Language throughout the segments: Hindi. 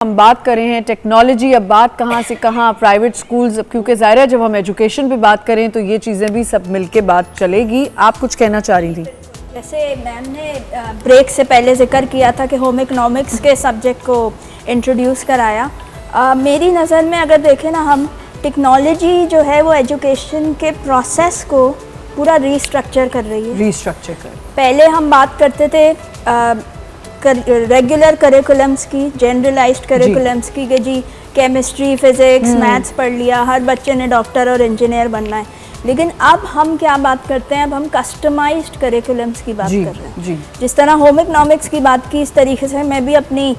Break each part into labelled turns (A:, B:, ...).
A: हम बात कर रहे हैं टेक्नोलॉजी। अब बात कहाँ से कहाँ, प्राइवेट स्कूल्स, क्योंकि ज़ाहिर है जब हम एजुकेशन पे बात करें तो ये चीज़ें भी सब मिलके बात चलेगी। आप कुछ कहना चाह रही थी?
B: जैसे मैम ने ब्रेक से पहले जिक्र किया था कि होम इकोनॉमिक्स के सब्जेक्ट को इंट्रोड्यूस कराया। मेरी नज़र में अगर देखें ना, हम टेक्नोलॉजी जो है वो एजुकेशन के प्रोसेस को पूरा रीस्ट्रक्चर कर रही है।
A: रीस्ट्रक्चर कर,
B: पहले हम बात करते थे रेगुलर करिकुलम्स की, जनरलाइज्ड करिकुलम्स की, कि जी केमिस्ट्री, फिज़िक्स, मैथ्स पढ़ लिया, हर बच्चे ने डॉक्टर और इंजीनियर बनना है। लेकिन अब हम क्या बात करते हैं, अब हम कस्टमाइज्ड करिकुलम्स की बात कर रहे हैं। जिस तरह होम इकोनॉमिक्स की बात की, इस तरीके से मैं भी अपनी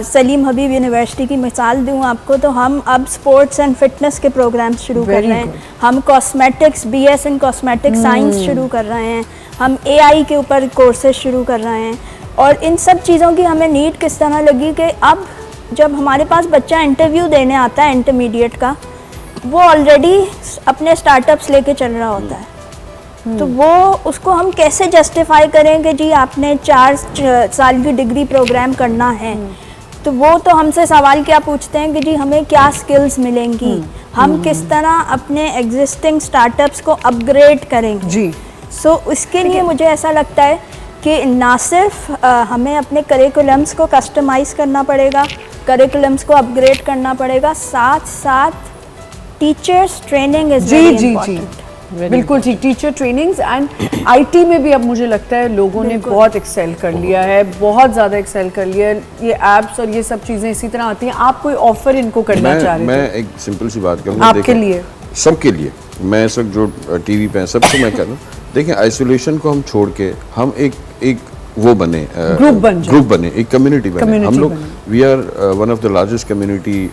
B: सलीम हबीब यूनिवर्सिटी की मिसाल दूं आपको, तो हम अब स्पोर्ट्स एंड फिटनेस के प्रोग्राम्स शुरू कर रहे हैं। हम cosmetics, BS in cosmetic science शुरू कर रहे हैं। हम AI के ऊपर कोर्सेज शुरू कर रहे हैं। और इन सब चीज़ों की हमें नीड किस तरह लगी कि अब जब हमारे पास बच्चा इंटरव्यू देने आता है इंटरमीडिएट का, वो ऑलरेडी अपने स्टार्टअप्स लेके चल रहा होता है। तो वो उसको हम कैसे जस्टिफाई करें कि जी आपने 4 साल की डिग्री प्रोग्राम करना है। तो वो तो हमसे सवाल क्या पूछते हैं कि जी हमें क्या स्किल्स मिलेंगी, हम किस तरह अपने एग्जिस्टिंग स्टार्टअप्स को अपग्रेड करेंगे जी। सो उसके लिए मुझे ऐसा लगता है कि ना सिर्फ हमें अपने करिकुलम्स को कस्टमाइज़ करना पड़ेगा, करिकुलम्स को अपग्रेड करना पड़ेगा, साथ साथ teachers training is very important.
A: बिल्कुल जी, टीचर ट्रेनिंग्स एंड IT में भी अब मुझे लगता है लोगों ने बहुत एक्सेल कर लिया है, बहुत ज़्यादा एक्सेल कर लिया है। ये ऐप्स और ये सब चीज़ें इसी तरह आती हैं। आप कोई ऑफर इनको करना चाह रहे थे?
C: मैं एक सिंपल सी बात करूँगा
A: आपके लिए,
C: सबके लिए। मैं इस वक्त जो TV पे हैं सबको मैं कह रहा हूँ, देखिए आइसोलेशन को हम छोड़ के हम एक वो बने, ग्रुप बने, एक कम्युनिटी बने। हम लोग we are one of the largest community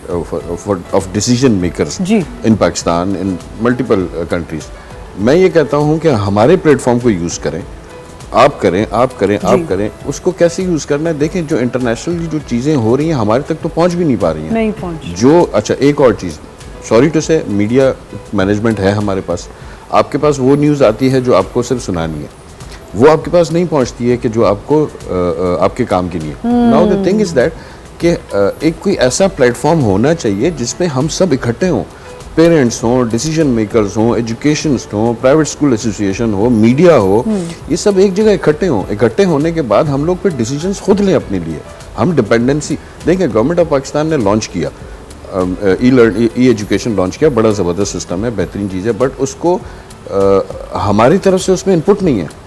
C: of decision makers in Pakistan, in multiple countries. मैं ये कहता हूँ कि हमारे प्लेटफॉर्म को यूज़ करें, आप करें। उसको कैसे यूज़ करना है, देखें जो इंटरनेशनली जो चीज़ें हो रही हैं हमारे तक तो पहुँच भी नहीं पा रही हैं।
A: नहीं पहुँच
C: जो अच्छा, एक और चीज़, सॉरी टू से, मीडिया मैनेजमेंट है हमारे पास। आपके पास वो न्यूज़ आती है जो आपको सिर्फ सुनानी है, वो आपके पास नहीं पहुंचती है कि जो आपको आपके काम की नहीं है। Now the thing is that कि एक कोई ऐसा प्लेटफॉर्म होना चाहिए जिसमें हम सब इकट्ठे हों, पेरेंट्स हों, डिसीजन मेकर्स हों, एजुकेशनिस्ट हों, प्राइवेट स्कूल एसोसिएशन हो, मीडिया हो, ये सब एक जगह इकट्ठे हों। इकट्ठे होने के बाद हम लोग फिर डिसीजंस खुद लें अपने लिए। हम डिपेंडेंसी देखें, गवर्नमेंट ऑफ पाकिस्तान ने लॉन्च किया, ई एजुकेशन लॉन्च किया, बड़ा ज़बरदस्त सिस्टम है, बेहतरीन चीज़ है, बट उसको हमारी तरफ से उसमें इनपुट नहीं है।